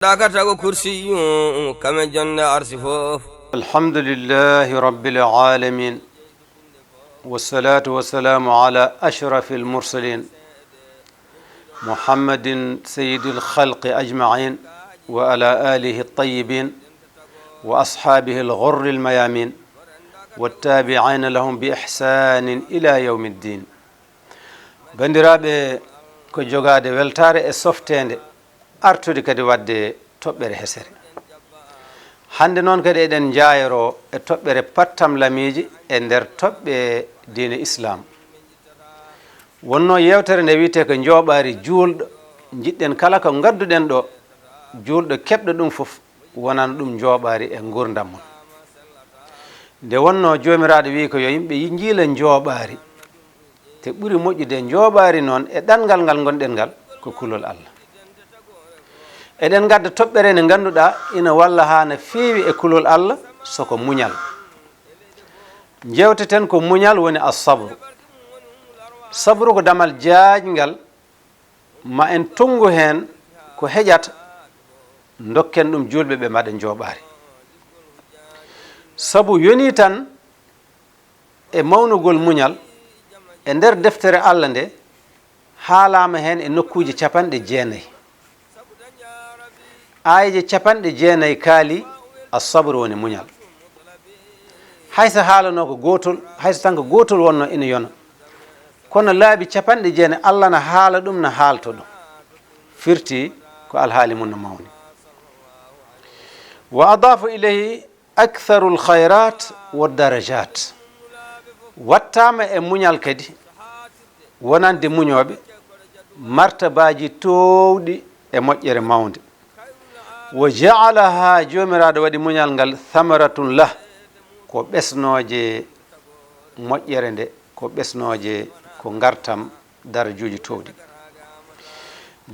dakatago kursiyu kame jonde arsi fof. alhamdulillahi rabbil alamin wassalatu wassalamu ala ashrafil mursalin muhammadin sayyidil khalqi ajma'in wa ala alihi at-tayyibin wa ashabihi al-ghurri al-mayamin wattabi'ina lahum bi ihsanin ila yawmiddin. bandiraɓe ko jogade weltare e softede artude kadi wadde toɓɓere hesere. hande noon kadi eɗen jayoro e toɓɓere pattam lamiji e nder toɓɓe diine islam. wonno yewtere nde wiyete ko jooɓari juulɗo, jiɗɗen kala ko gadduɗen ɗo juulɗo keɓɗo ɗum fof wonana ɗum jooɓari e gurdam mon. nde wonno jomiraɗo wi ko yo yimɓe jiila jooɓari, te ɓuuri moƴƴude jooɓari noon e ɗanngal ngal gonɗen ngal ko kulol Allah. eɗen gadda toɓɓere nde ganduɗa ina walla ha no feewi e kulol Allah soko muñal. jewteten ko muñal woni as-sabru. sabru ko damal jaajngal ma en tongu hen ko heƴata dokken ɗum julɓe ɓe mbaɗa jooɓari. sabu yoni tan e mawnugol muñal e nder deftere Allah nde haalama hen e nokkuji 90. ayeje 90 kaali as-sabru woni muñal. hayso haalano ko gotol, hayso tan ko gotol wonno ina yona, kono laabi 90 Allah na haala ɗum no haalto ɗum firti ko alhaali mum no mawni. wa adafu ilayhi aktharu lkhayrat wa darajat. wattama e muñal kadi wonande muñoɓe martabaji towɗi e moƴƴere mawde. wa jaalaha jomiraɗo waɗi muñal ngal thamaratun lah, ko ɓesnoje moƴƴere nde, ko ɓesnoje ko gartam darajuji towɗi.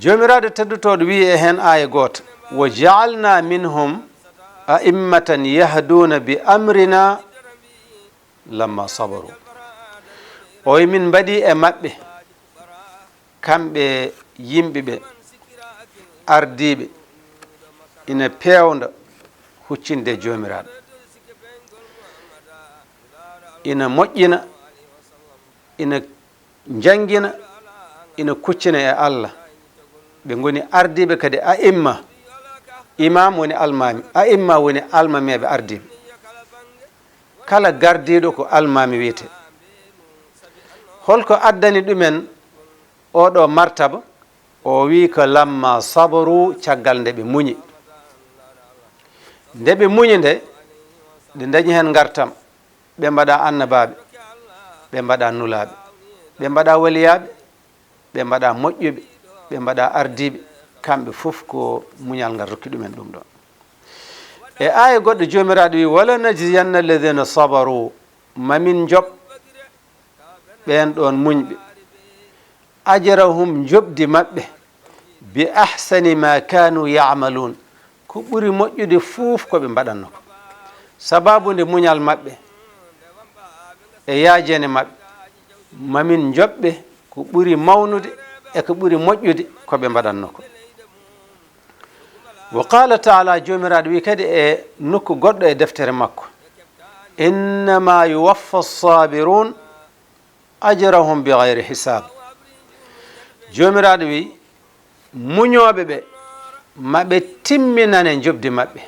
jomiraɗo teddutoɗo wi e hen aya goto: wa jaalna minhum a'immatan yahduna bi amrina lamma sabaru. o wi min mbaɗi e maɓɓe kamɓe yimɓeɓe ardiɓe ina pewda huccinde jomiraɗo, ina moƴƴina, ina jangina, ina kuccina e Allah. ɓe goni ardiɓe kadi a'imma. imam woni almami, a'imma woni almameɓe ardiɓe. kala gardiɗo ko almami wiyete. holko addani ɗumen oɗo martaba? o wi ko lamma sabaru, caggal nde ɓe muñi. nde ɓe muñi nde ɓe dañi hen gartam, ɓe mbaɗa annabaɓe, ɓe mbaɗa nulaɓe, ɓe mbaɗa waliyaɓe, ɓe mbaɗa moƴƴuɓe, ɓe mbaɗa ardiɓe. kamɓe fof ko muñal ngal rokki ɗumen ɗum ɗon. e aya goɗɗo jomiraɗo wi: wala najziyanna alladhina sabaru, mamin joɓ ɓen ɗon muñɓe ajrahum, jobdi maɓɓe, bi ahsani ma kanu ya'malun, ko ɓuri moƴƴude fof koɓe mbaɗanno ko. sababu nde muñal maɓɓe e yaajene maɓɓe, mamin joɓɓe ko ɓuri mawnude e ko ɓuri moƴƴude koɓe mbaɗanno ko. wa qala taala, jomiraɗo wi kadi e nokku goɗɗo e deftere makko: innama yuwaffa as-sabirun ajrahum bi gayri hisab. jomiraɗo wi muñoɓe ɓe maɓe timminane jobdi maɓɓe.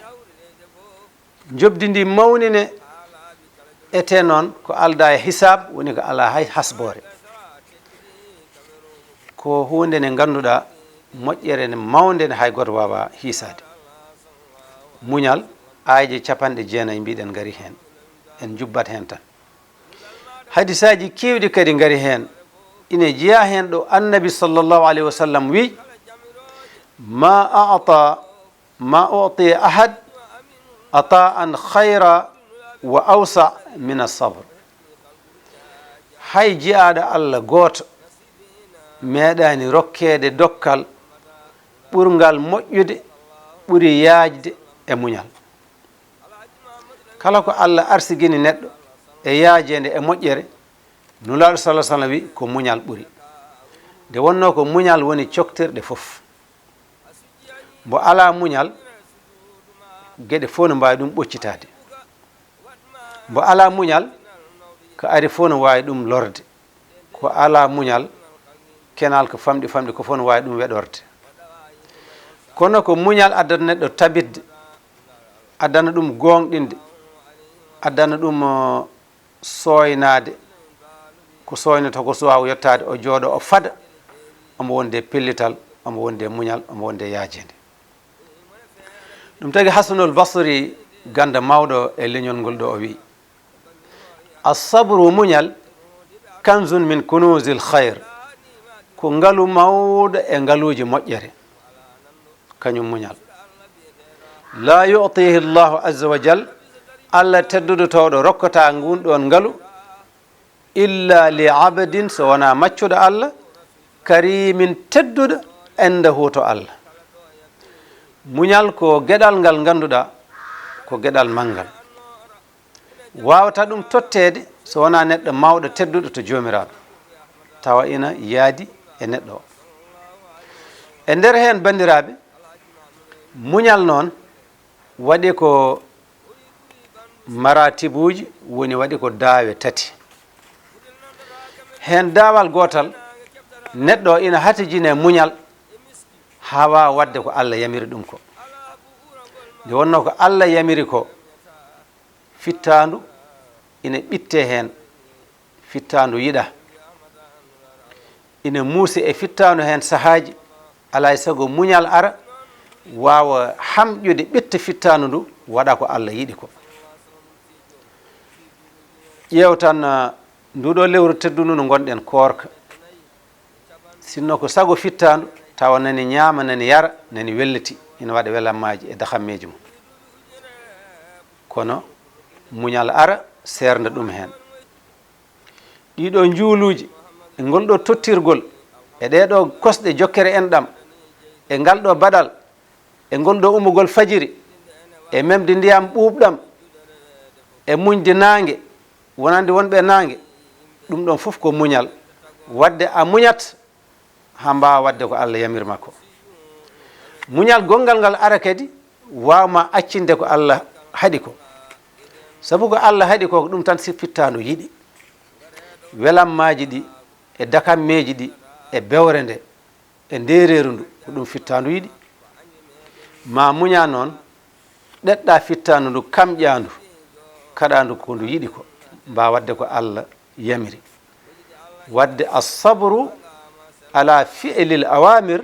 jobdi ndi mawnine ete noon ko alda e hisab, woni ko ala hay hasbore. ko hunde nde ganduɗa moƴƴere nde mawde nde hay goto wawa hiisade. muñal ayaji 90 mbiɗen gari hen, en jubbat hen tan. hadisaji kewɗi kadi gari hen. ine jeeya hen ɗo annabi sallllahu alayhi wa sallam wi: ma utiya ahad ata'an khayra wa awsa min as-sabr. hay jiyaɗo Allah goto meeɗani rokkede dokkal ɓurgal moƴƴude, ɓuri yaajde e muñal. kala ko Allah arsigini neɗɗo e yaajede e moƴƴere, nulaɗo sallah sallam wi ko muñal ɓuri. nde wonno ko muñal woni coktirɗe fof. mbo ala muñal geɗe fof no mbawi ɗum ɓoccitade mbo ala muñal ko ari fof no wawi ɗum lorde ko ala muñal kenal ko famɗi famɗi ko fof no wawi ɗum weɗorde kono ko muñal addata neɗɗo tabidde addana ɗum gonɗinde addana ɗum soynade ko soynata ko suwaw yettade o jooɗo o fada omo wonde pellital omo wonde muñal omo wonde yaajede ɗum tagi hasanul basri ganda mawɗo e leñol ngol ɗo o wi assabru muñal kanzun min kunusil khayr ko ngalu mawɗo e ngaluji moƴƴere kañum muñal la yutihi llahu azza wa jal allah tedduɗo towɗo rokkata ngun ɗon ngalu illa li abdin so wona maccuɗo allah karimin tedduɗo endahu to allah muñal ko geɗal ngal ganduɗa ko geɗal manggal wawata ɗum tottede so wona neɗɗo mawɗo tedduɗo to jomiraɗo tawa ina yaadi e neɗɗo o e nder hen bandiraɓe muñal noon waɗi ko maratibuji woni waɗi ko daawe tati hen daawal gotal neɗɗo o ina hatijine muñal ha wawa wadde ko allah yamiri ɗum ko nde wonno ko allah yamiri ko fittandu ina ɓitte hen fittandu yiɗa ina muusi e fittandu hen sahaji alay saago muñal ara wawa hamƴude ɓitta fittandu ndu waɗa ko allah yiɗi ko ƴeew tan nduɗo lewru teddundu no gonɗen korka sinno ko sago fittandu tawa nani ñaama nani yara nani welliti ina waɗa welammaji e dahammeji mum kono muñal ara sernda ɗum hen ɗiɗo juuluji e ngolɗo tottirgol e ɗeɗo kosɗe jokkere en ɗam e ngal ɗo baɗal e ngolɗo umugol fajiri e memde ndiyam ɓuuɓɗam e muñde nangue wonande wonɓe nangue ɗum ɗon fof ko muñal wadde a muñat ha mbawa wadde ko allah yamirma ko muñal gongal ngal ara kadi wawma accinde ko allah haaɗi ko saabu ko allah haaɗi ko ɗum tan fittadu yiɗi welammaji ɗi e dakammeji ɗi e bewre nde e ndereru ndu ko ɗum fittandu yiɗi ma muña noon ɗeɗɗa fittandu ndu kamƴandu kaɗandu ko ndu yiɗi ko mba wadde ko allah yamiri wadde assabru ala fi'lil awamir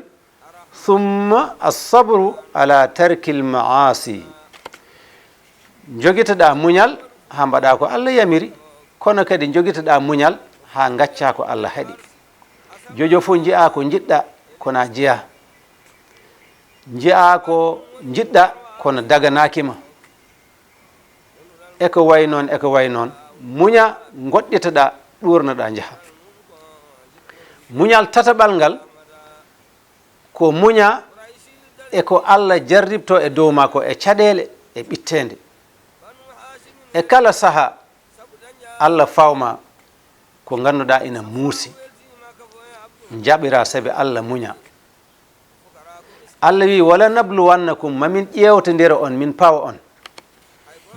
thumma assabru ala tarkil maasi jogitoɗa muñal ha mbaɗa ko allah yamiri kono kadi jogitoɗa muñal ha gacca ko allah haaɗi jojo fof jiya ko jiɗɗa kona jeeya jiya ko jiɗɗa kono daganakima eko way noon eko way noon muña goɗɗitoɗa ɗurnoɗa jaaha muñal tataɓal ngal ko muña eko allah jarribto e dow ma ko e caɗele e ɓittede e kala saaha allah fawma ko ganduɗa ina muusi jaɓira saabi allah muña allah wi wala nabluwannakum mamin ƴewtodira on min pawa on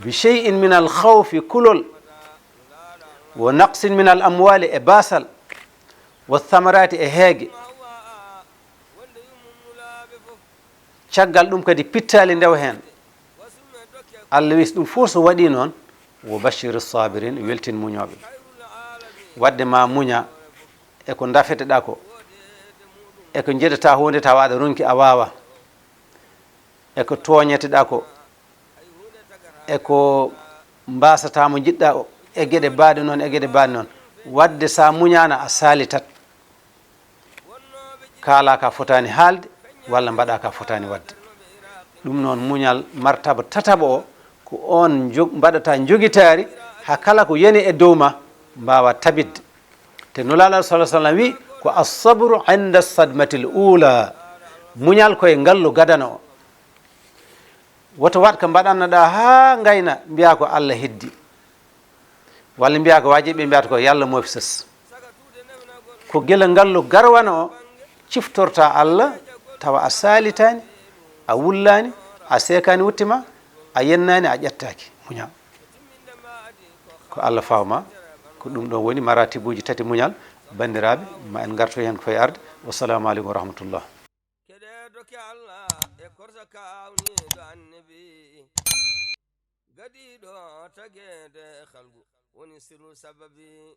bi shay'in min al khawfi kulol wa naqsin min al amwali e basal wa thamarati e heege caggal ɗum kadi pittali ndew hen allah wis ɗum fof so waɗi noon wo bashir sabirin weltin muñoɓe wadde ma muña eko dafeteɗa ko eko jeɗata hunde tawa aɗa ronki a wawa eko toñeteɗa ko eko mbasatamo jiɗɗa e gueɗe baɗe noon e gueɗe baɗe noon wadde sa muñana a salitat kala ka fotani haalde walla mbaɗa ka fotani wadde ɗum noon muñal martaba tataɓa o ko on mbaɗata joguitari ha kala ko yani e dow ma mbawa tabidde te nulaɗo sallah sallam wi ko assabru inda sadmati l ula muñal koye ngallu gadana o woto wat ko mbaɗannoɗa ha gayna mbiya ko allah heddi walla mbiya ko wajiɓe mbiyata ko yallah moofi sas ko guila ngallu garwana o ciftorta allah tawa a salitani a wullani a sekani wuttima a yennani a ƴettaki muñal ko Allah fawma ko ɗum ɗon woni maratibuji tati muñal bandiraɓe ma en garto hen koye arde wassalamu aleykum wa rahmatullah keɗeɗoke Allah e korsa kawniɗo annabi gadiɗo tagede halgu woni sirru sababi